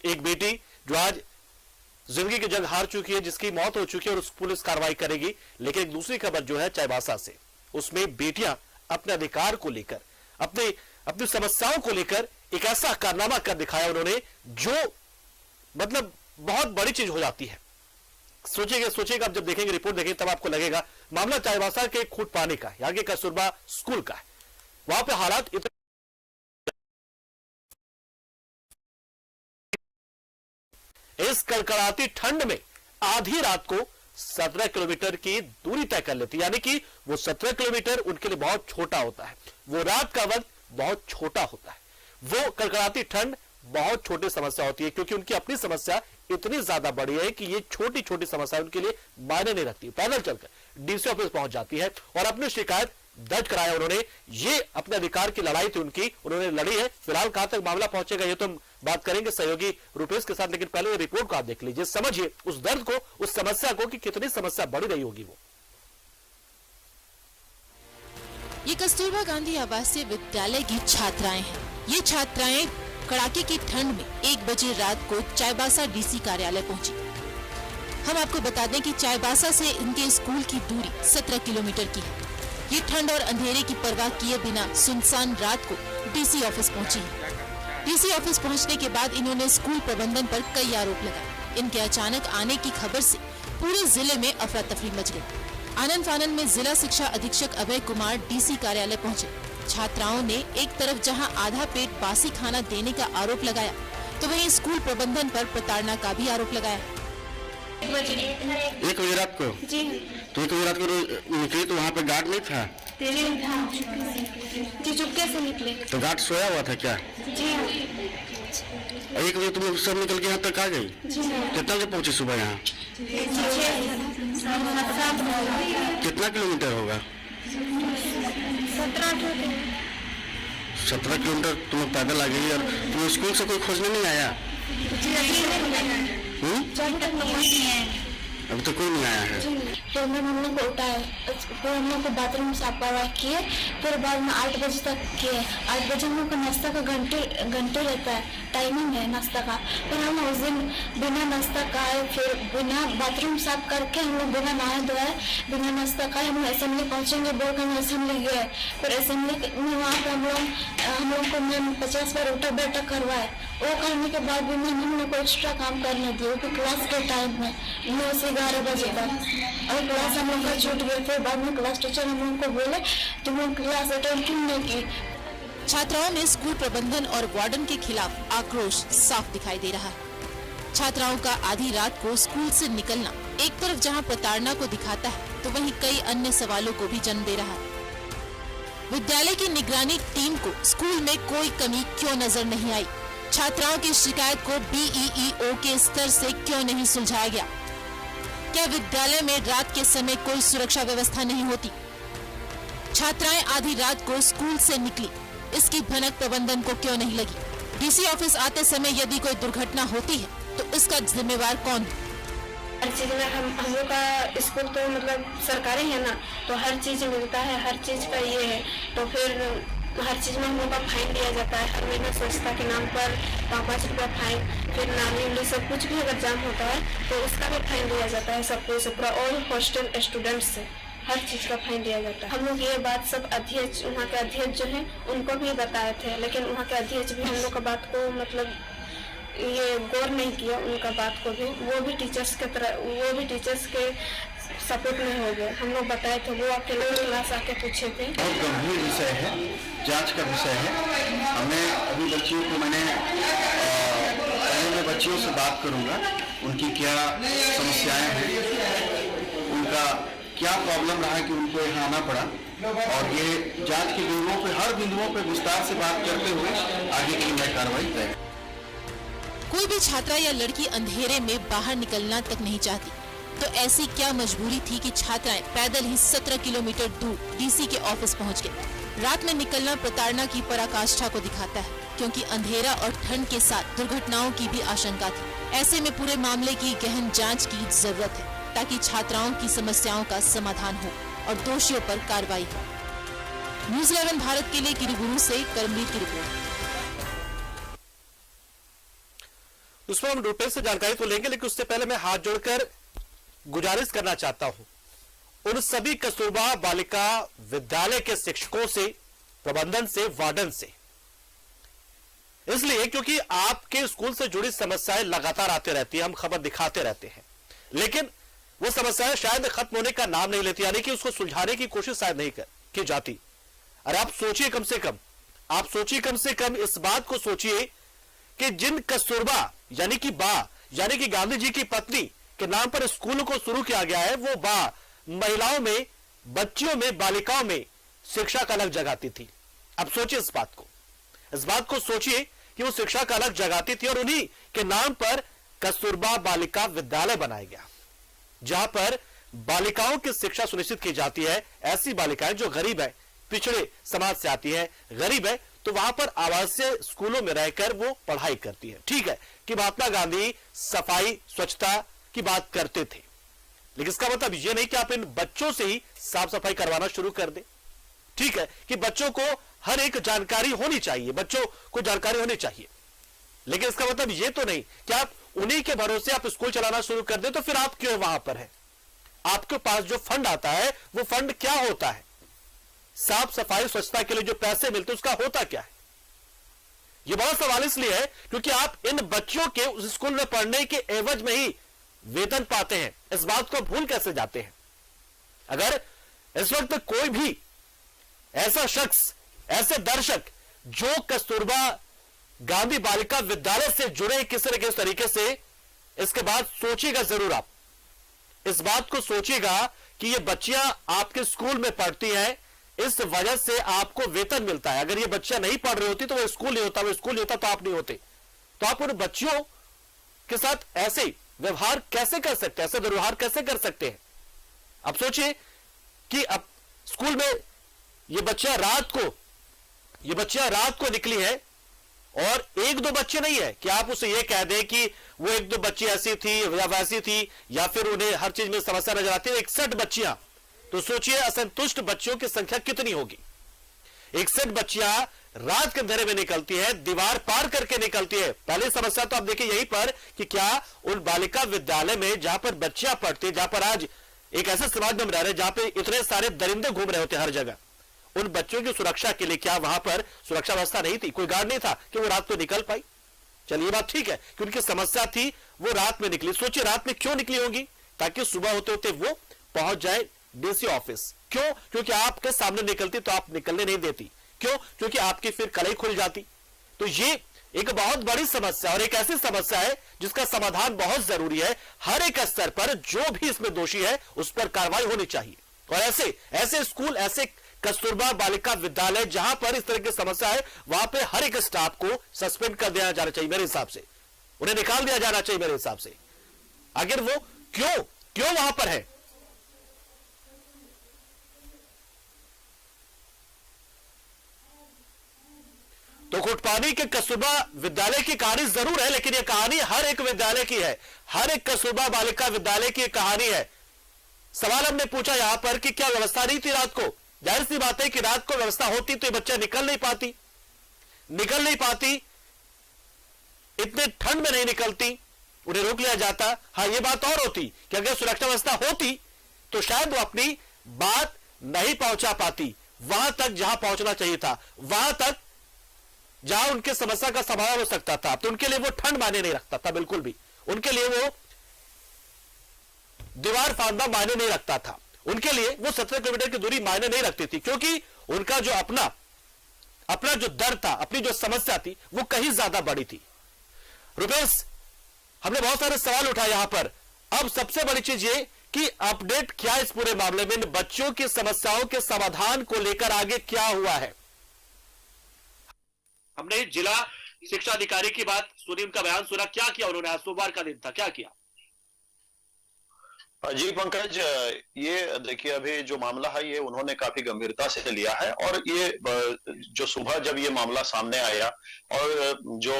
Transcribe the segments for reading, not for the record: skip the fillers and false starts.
एक बेटी जो आज जिंदगी की जंग हार चुकी है, जिसकी मौत हो चुकी है, और उस पुलिस कार्रवाई करेगी। लेकिन एक दूसरी खबर जो है चाईबासा से, उसमें बेटियां अपने अधिकार को लेकर, अपनी समस्याओं को लेकर एक ऐसा कारनामा कर दिखाया उन्होंने जो मतलब बहुत बड़ी चीज हो जाती है। सोचेगा अब जब देखेंगे, रिपोर्ट देखेंगे, तब आपको लगेगा। मामला चाईबासा के खूट पानी का, यहाँ के कस्तूरबा स्कूल का है। वहां पे हालात इस कड़कड़ाती ठंड में आधी रात को 17 किलोमीटर की दूरी तय कर लेती, यानी कि वो 17 किलोमीटर उनके लिए बहुत छोटा होता है। वो रात का वक्त बहुत छोटा होता है। वो कड़कड़ाती ठंड बहुत छोटी समस्या होती है, क्योंकि उनकी अपनी समस्या इतनी ज्यादा बड़ी है कि ये छोटी छोटी समस्या उनके लिए मायने नहीं रखती। पैदल चलकर डीसी ऑफिस पहुंच जाती है और अपनी शिकायत दर्ज कराया उन्होंने। ये अपने अधिकार की लड़ाई थी उनकी, उन्होंने लड़ी है। फिलहाल कहां तक मामला पहुंचेगा ये तो हम बात करेंगे सहयोगी रुपेश के साथ, लेकिन पहले रिपोर्ट को आप देख लीजिए, समझिए उस दर्द को, उस समस्या को कि कितनी समस्या बढ़ रही होगी वो। ये कस्तूरबा गांधी आवासीय विद्यालय की छात्राएं हैं। ये छात्राएं कड़ाके की ठंड में 1 बजे रात को चाईबासा डीसी कार्यालय पहुंची। हम आपको बता दें कि चाईबासा से इनके स्कूल की दूरी 17 किलोमीटर की है। ये ठंड और अंधेरे की परवाह किए बिना सुनसान रात को डीसी ऑफिस पहुंची है। डीसी ऑफिस पहुंचने के बाद इन्होंने स्कूल प्रबंधन पर कई आरोप लगाए। इनके अचानक आने की खबर से पूरे जिले में अफरा तफरी मच गई। आनन फानन में जिला शिक्षा अधीक्षक अभय कुमार डीसी कार्यालय पहुंचे। छात्राओं ने एक तरफ जहां आधा पेट बासी खाना देने का आरोप लगाया, तो वहीं स्कूल प्रबंधन पर प्रताड़ना का भी आरोप लगाया। 1 बजे रात को जी। तो 1 बजे रात को निकली तो वहाँ पे गार्ड नहीं था? जी, चुपके से निकले। तो गार्ड सोया हुआ था क्या? जी। 1 बजे तुम सब निकल के यहाँ तक आ गई? जी। कितना बजे पहुँची सुबह यहाँ? 7 कितना किलोमीटर होगा? 17 किलोमीटर तुम पैदल आ गई और तुम स्कूल से कोई खोजने नहीं आया? अभी तो कोई नहीं आया है। तो मैं मम्मी को उठाया, फिर हम लोग को बाथरूम साफ करवा किए, फिर बाद में 8 बजे तक किए। 8 बजे हम लोग का नाश्ता का घंटे रहता है, टाइमिंग है नाश्ता का। फिर हम उस दिन बिना नाश्ता खाए, फिर बिना बाथरूम साफ करके हम लोग बिना नहाए धोए, बिना नाश्ता खाए हम असेंबली पहुँचेंगे बोल कर असेंबली गए। फिर असेंबली में वहाँ पर हम लोग को मैम 50 बार उठा बैठक करवाए। वो करने के बाद भी मैम हम लोग को एक्स्ट्रा काम करने दिए, क्योंकि क्लास के टाइम में 9 से 11 बजे तक, और क्लास हम लोग का छूट गए। फिर बाद में क्लास टीचर हम लोग को बोले तुम लोग क्लास अटेंड क्यों नहीं की। छात्राओं में स्कूल प्रबंधन और वार्डन के खिलाफ आक्रोश साफ दिखाई दे रहा है। छात्राओं का आधी रात को स्कूल से निकलना एक तरफ जहां प्रताड़ना को दिखाता है, तो वहीं कई अन्य सवालों को भी जन्म दे रहा है। विद्यालय की निगरानी टीम को स्कूल में कोई कमी क्यों नजर नहीं आई? छात्राओं की शिकायत को BEEO के स्तर से क्यों नहीं सुलझाया गया? क्या विद्यालय में रात के समय कोई सुरक्षा व्यवस्था नहीं होती? छात्राएं आधी रात को स्कूल से निकली, इसकी भनक प्रबंधन को क्यों नहीं लगी? डीसी ऑफिस आते समय यदि कोई दुर्घटना होती है तो इसका जिम्मेवार कौन है? हर चीज में हम लोग का स्कूल तो मतलब सरकारी है ना, तो हर चीज मिलता है, हर चीज का ये है। तो फिर हर चीज में हम लोग का फाइन दिया जाता है हर महीने, स्वच्छता के नाम पर 5 रुपया फाइन। फिर नाली उली सब कुछ भी अगर जाम होता है तो उसका भी फाइन दिया जाता है सबको, से पूरा ऑल हॉस्टल स्टूडेंट्स से हर चीज का फाइन दिया जाता है। हम लोग ये बात सब अध्यक्ष, वहाँ के अध्यक्ष जो है उनको भी बताए थे, लेकिन वहाँ के अध्यक्ष भी हम लोग का बात को मतलब ये गौर नहीं किया उनका बात को भी। वो भी टीचर्स के सपोर्ट में हो गए। हम लोग बताए थे, वो अकेले क्लास आके पूछे थे। बहुत गंभीर विषय है, जांच का विषय है। हमें अभी बच्चियों को मैं बच्चियों से बात करूंगा, उनकी क्या समस्याएं हैं, उनका क्या प्रॉब्लम रहा कि उनको यहाँ आना पड़ा, और ये जांच के बिंदुओं पे, हर बिंदुओं पे विस्तार से बात करते हुए आगे की नई कार्रवाई तय। कोई भी छात्रा या लड़की अंधेरे में बाहर निकलना तक नहीं चाहती, तो ऐसी क्या मजबूरी थी कि छात्राएं पैदल ही 17 किलोमीटर दूर डीसी के ऑफिस पहुंच गए? रात में निकलना प्रताड़ना की पराकाष्ठा को दिखाता है, क्योंकि अंधेरा और ठंड के साथ दुर्घटनाओं की भी आशंका थी। ऐसे में पूरे मामले की गहन जांच की जरूरत है, ताकि छात्राओं की समस्याओं का समाधान हो और दोषियों पर कार्रवाई हो। न्यूज़ 11 भारत के लिए किरीबुरू से करमवीर की रिपोर्ट। उस पर हम रुपेश से जानकारी तो लेंगे, लेकिन उससे पहले मैं हाथ जोड़कर गुजारिश करना चाहता हूं उन सभी कस्तूरबा बालिका विद्यालय के शिक्षकों से, प्रबंधन से, वार्डन से, इसलिए क्योंकि आपके स्कूल से जुड़ी समस्याएं लगातार आती रहती है, हम खबर दिखाते रहते हैं, लेकिन वो समस्याएं शायद खत्म होने का नाम नहीं लेती, यानी कि उसको सुलझाने की कोशिश शायद नहीं की जाती। अरे आप सोचिए, कम से कम इस बात को सोचिए कि जिन कस्तूरबा यानी कि गांधी जी की पत्नी के नाम पर स्कूल को शुरू किया गया है, वो महिलाओं में, बच्चियों में, बालिकाओं में शिक्षा का अलग जगाती थी। अब सोचिए इस बात को सोचिए कि वो शिक्षा का अलग जगाती थी और उन्हीं के नाम पर कस्तूरबा बालिका विद्यालय बनाया गया, जहां पर बालिकाओं की शिक्षा सुनिश्चित की जाती है। ऐसी बालिकाएं जो गरीब है, पिछड़े समाज से आती है, गरीब है, तो वहां पर आवासीय स्कूलों में रहकर वो पढ़ाई करती है। ठीक है कि महात्मा गांधी सफाई स्वच्छता की बात करते थे, लेकिन इसका मतलब ये नहीं कि आप इन बच्चों से ही साफ सफाई करवाना शुरू कर दें। ठीक है कि बच्चों को हर एक जानकारी होनी चाहिए, लेकिन इसका मतलब ये तो नहीं कि आप उन्हीं के भरोसे आप स्कूल चलाना शुरू कर दें। तो फिर आप क्यों वहां पर है? आपके पास जो फंड आता है वो फंड क्या होता है? साफ सफाई स्वच्छता के लिए जो पैसे मिलते हैं उसका होता क्या है? यह बड़ा सवाल इसलिए है क्योंकि आप इन बच्चों के उस स्कूल में पढ़ने के एवज में ही वेतन पाते हैं। इस बात को भूल कैसे जाते हैं? अगर इस वक्त कोई भी ऐसा शख्स, ऐसे दर्शक जो कस्तूरबा गांधी बालिका विद्यालय से जुड़े किसी न किसी तरीके से, इसके बाद सोचिएगा जरूर, आप इस बात को सोचिएगा कि ये बच्चियां आपके स्कूल में पढ़ती हैं, इस वजह से आपको वेतन मिलता है। अगर ये बच्चियां नहीं पढ़ रही होती तो वो स्कूल नहीं होता, तो आप नहीं होते। तो आप उन बच्चियों के साथ ऐसे व्यवहार कैसे कर सकते हैं, ऐसे दुर्व्यवहार कैसे कर सकते हैं? अब सोचिए कि अब स्कूल में ये बच्चियां रात को निकली है और एक दो बच्चे नहीं है कि आप उसे ये कह दें कि वो एक दो बच्ची ऐसी थी या वैसी थी, या फिर उन्हें हर चीज में समस्या नजर आती है। 61 बच्चियां, तो सोचिए असंतुष्ट बच्चियों की संख्या कितनी होगी। 61 बच्चियां रात के अंधेरे में निकलती है, दीवार पार करके निकलती है। पहली समस्या तो आप देखिए यहीं पर कि क्या उन बालिका विद्यालय में जहां पर बच्चियां पढ़ती है, जहां पर आज एक ऐसे समाज में हम रह रहे हैं जहां पर इतने सारे दरिंदे घूम रहे होते हर जगह, उन बच्चों की सुरक्षा के लिए क्या वहां पर सुरक्षा व्यवस्था नहीं थी? कोई गार्ड नहीं था कि वो रात को निकल पाई? चलिए ये बात ठीक है कि उनकी समस्या थी, वो रात में निकली। सोचिए रात में क्यों निकली होगी? ताकि सुबह होते होते वो पहुंच जाए डीसी ऑफिस। क्यों? क्योंकि आपके सामने निकलती तो आप निकलने नहीं देती। क्यों? क्योंकि आपकी फिर कलाई खुल जाती। तो ये एक बहुत बड़ी समस्या और एक ऐसी समस्या है जिसका समाधान बहुत जरूरी है। हर एक स्तर पर जो भी इसमें दोषी है उस पर कार्रवाई होनी चाहिए। और ऐसे स्कूल, ऐसे कस्तूरबा बालिका विद्यालय जहां पर इस तरह की समस्या है, वहां पे हर एक स्टाफ को सस्पेंड कर दिया जाना चाहिए मेरे हिसाब से, उन्हें निकाल दिया जाना चाहिए मेरे हिसाब से। आखिर वो क्यों वहां पर है? तो कोटपानी के कस्तूरबा विद्यालय की कहानी जरूर है, लेकिन यह कहानी हर एक विद्यालय की है, हर एक कस्तूरबा बालिका विद्यालय की कहानी है। सवाल हमने पूछा यहां पर कि क्या व्यवस्था नहीं थी रात को? जाहिर सी बात है कि रात को व्यवस्था होती तो ये बच्चा निकल नहीं पाती, इतने ठंड में नहीं निकलती, उन्हें रोक लिया जाता। हाँ, ये बात और होती कि अगर सुरक्षा व्यवस्था होती तो शायद वो अपनी बात नहीं पहुंचा पाती वहां तक जहां पहुंचना चाहिए था, वहां तक जहां उनके समस्या का समाधान हो सकता था। तो उनके लिए वो ठंड मायने नहीं रखता था, बिल्कुल भी। उनके लिए वो दीवार फांदना मायने नहीं रखता था, उनके लिए वो 17 किलोमीटर की दूरी मायने नहीं रखती थी, क्योंकि उनका जो अपना जो दर्द था, अपनी जो समस्या थी, वो कहीं ज्यादा बड़ी थी। रुपेश, हमने बहुत सारे सवाल उठाए यहां पर। अब सबसे बड़ी चीज ये कि अपडेट क्या इस पूरे मामले में, इन बच्चों की समस्याओं के समाधान को लेकर आगे क्या हुआ है? हमने जिला शिक्षा अधिकारी की बात सुनी, उनका बयान सुना, क्या किया उन्होंने? आज सोमवार का दिन था, क्या किया? जी पंकज, ये देखिए अभी जो मामला है ये उन्होंने काफी गंभीरता से लिया है। और ये जो सुबह जब ये मामला सामने आया और जो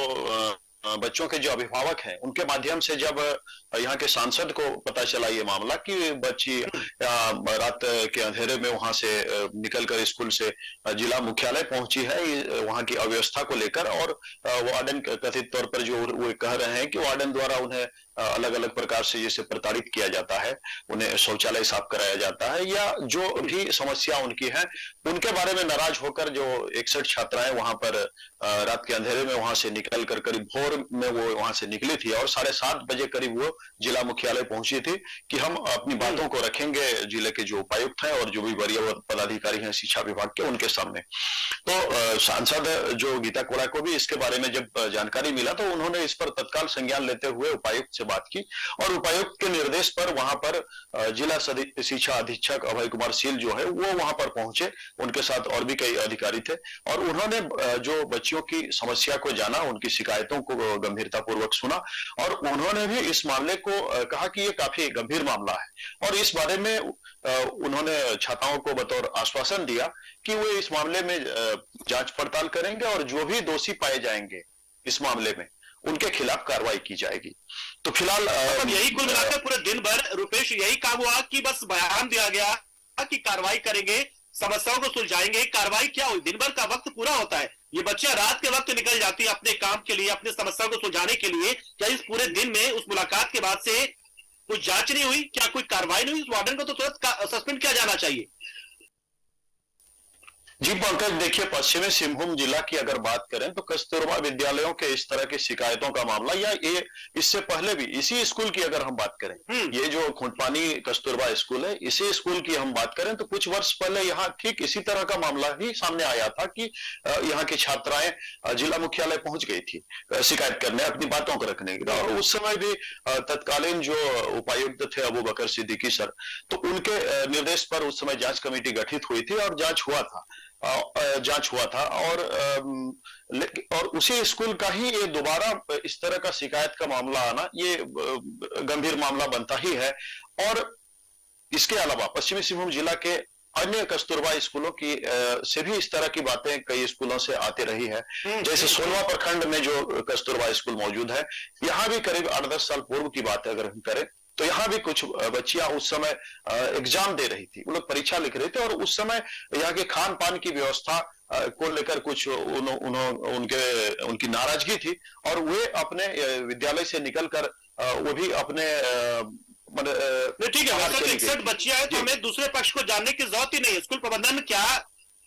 बच्चों के जो अभिभावक हैं उनके माध्यम से जब यहाँ के सांसद को पता चला ये मामला कि बच्ची रात के अंधेरे में वहां से निकलकर स्कूल से जिला मुख्यालय पहुंची है वहां की अव्यवस्था को लेकर, और वार्डन कथित तौर पर जो वो कह रहे हैं कि वार्डन द्वारा उन्हें अलग अलग प्रकार से जैसे प्रताड़ित किया जाता है, उन्हें शौचालय साफ कराया जाता है, या जो भी समस्या उनकी है उनके बारे में नाराज होकर जो 61 छात्राएं वहां पर रात के अंधेरे में वहां से निकल कर करीब भोर में वो वहां से निकली थी और 7:30 बजे करीब वो जिला मुख्यालय पहुंची थी कि हम अपनी बातों को रखेंगे जिले के जो उपायुक्त हैं और जो भी वरीय पदाधिकारी हैं शिक्षा विभाग के उनके सामने। तो सांसद जो गीता कोड़ा को भी इसके बारे में जब जानकारी मिला तो उन्होंने इस पर तत्काल संज्ञान लेते हुए उपायुक्त से बात की और उपायुक्त के निर्देश पर वहां पर जिला शिक्षा अधीक्षक अभय कुमार सील जो है वो वहां पर पहुंचे, उनके साथ और भी कई अधिकारी थे और उन्होंने जो बच्चियों की समस्या को जाना, उनकी शिकायतों को गंभीरता पूर्वक सुना और उन्होंने भी इस मामले को कहा कि ये काफी गंभीर मामला है और इस बारे में उन्होंने छात्राओं को बतौर आश्वासन दिया कि वो इस मामले में जांच पड़ताल करेंगे और जो भी दोषी पाए जाएंगे इस मामले में उनके खिलाफ कार्रवाई की जाएगी। तो फिलहाल यही कुल मिलाकर पूरे दिन भर रुपेश यही काम हुआ कि बस बयान दिया गया कि कार्रवाई करेंगे, समस्याओं को सुलझाएंगे। कार्रवाई क्या हुई? दिन भर का वक्त पूरा होता है, ये बच्चियां रात के वक्त निकल जाती है अपने काम के लिए, अपनी समस्याओं को सुलझाने के लिए। क्या इस पूरे दिन में उस मुलाकात के बाद से कोई जांच नहीं हुई? क्या कोई कार्रवाई नहीं हुई? उस वार्डन को तो तुरंत सस्पेंड किया जाना चाहिए। जी पंकज, देखिए पश्चिमी सिंहभूम जिला की अगर बात करें तो कस्तूरबा विद्यालयों के इस तरह की शिकायतों का मामला या ये इससे पहले भी इसी स्कूल की अगर हम बात करें, ये जो खुंटपानी कस्तूरबा स्कूल है, इसी स्कूल की हम बात करें तो कुछ वर्ष पहले यहाँ ठीक इसी तरह का मामला ही सामने आया था कि यहाँ की छात्राएं जिला मुख्यालय पहुंच गई थी शिकायत करने, अपनी बातों को रखने के लिए और उस समय भी तत्कालीन जो उपायुक्त थे अबू बकर सिद्दीकी सर, तो उनके निर्देश पर उस समय जांच कमेटी गठित हुई थी और जांच हुआ था और उसी स्कूल का ही ये दोबारा इस तरह का शिकायत का मामला आना ये गंभीर मामला बनता ही है। और इसके अलावा पश्चिमी सिंहभूम जिला के अन्य कस्तूरबा स्कूलों की से भी इस तरह की बातें कई स्कूलों से आती रही है। जैसे सोलवा प्रखंड में जो कस्तूरबा स्कूल मौजूद है, यहाँ भी करीब 8-10 साल पूर्व की बात है अगर हम करें तो यहाँ भी कुछ बच्चियां उस समय एग्जाम दे रही थी, वो लोग परीक्षा लिख रहे थे और उस समय यहाँ के खान पान की व्यवस्था को लेकर कुछ उनकी नाराजगी थी और वे अपने विद्यालय से निकलकर वो भी अपने ठीक है, 61 बच्चियां हैं तो हमें दूसरे पक्ष को जानने की जरूरत ही नहीं है। स्कूल प्रबंधन क्या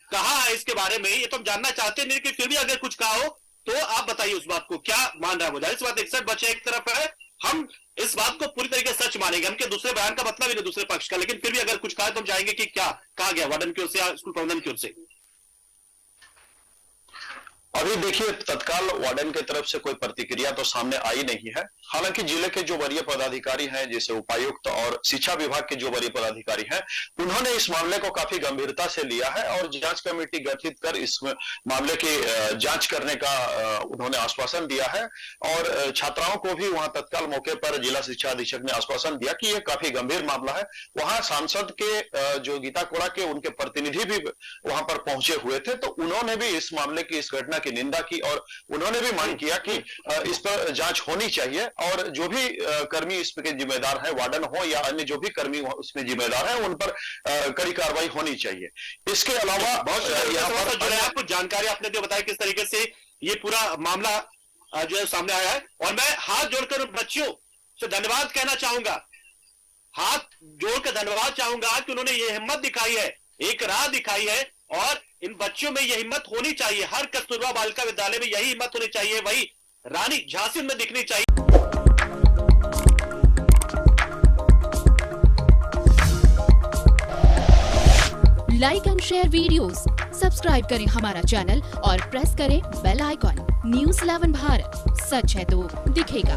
कहा है इसके बारे में ये तो हम जानना चाहते नहीं, कि फिर भी अगर कुछ कहा हो तो आप बताइए उस बात को क्या मान रहा है। मुझे इस बात 61 बच्चे एक तरफ है, हम इस बात को पूरी तरीके से सच मानेंगे, हम के दूसरे बयान का मतलब ही नहीं दूसरे पक्ष का, लेकिन फिर भी अगर कुछ कहा तो हम चाहेंगे कि क्या कहा गया वार्डन की ओर से या स्कूल प्रबंधन की ओर से। अभी देखिए तत्काल वार्डन की तरफ से कोई प्रतिक्रिया तो सामने आई नहीं है। हालांकि जिले के जो वरीय पदाधिकारी हैं जैसे उपायुक्त और शिक्षा विभाग के जो वरीय पदाधिकारी हैं उन्होंने इस मामले को काफी गंभीरता से लिया है और जांच कमेटी गठित कर इस मामले की जांच करने का उन्होंने आश्वासन दिया है और छात्राओं को भी वहां तत्काल मौके पर जिला शिक्षा अधीक्षक ने आश्वासन दिया कि यह काफी गंभीर मामला है। वहां सांसद के जो गीता कोड़ा के उनके प्रतिनिधि भी वहां पर पहुंचे हुए थे तो उन्होंने भी इस मामले की इस घटना की निंदा की और उन्होंने भी मांग किया कि इस पर जांच होनी चाहिए और जो भी कर्मी इसके जिम्मेदार है, वार्डन हो या अन्य जो भी कर्मी इसमें जिम्मेदार है, उन पर कड़ी कार्रवाई होनी चाहिए। इसके अलावा आपको जानकारी आपने जो बताया किस तरीके से ये पूरा मामला जो है सामने आया है और मैं हाथ जोड़कर बच्चियों से धन्यवाद कहना चाहूंगा, हाथ जोड़कर धन्यवाद चाहूंगा कि उन्होंने ये हिम्मत दिखाई है, एक राह दिखाई है और इन बच्चियों में यह हिम्मत होनी चाहिए। हर कस्तूरबा बालिका विद्यालय में यही हिम्मत होनी चाहिए, वही रानी झांसी में दिखनी चाहिए। Like and share videos, subscribe करें हमारा चैनल और प्रेस करें बेल आइकॉन। News 11 भारत, सच है तो दिखेगा।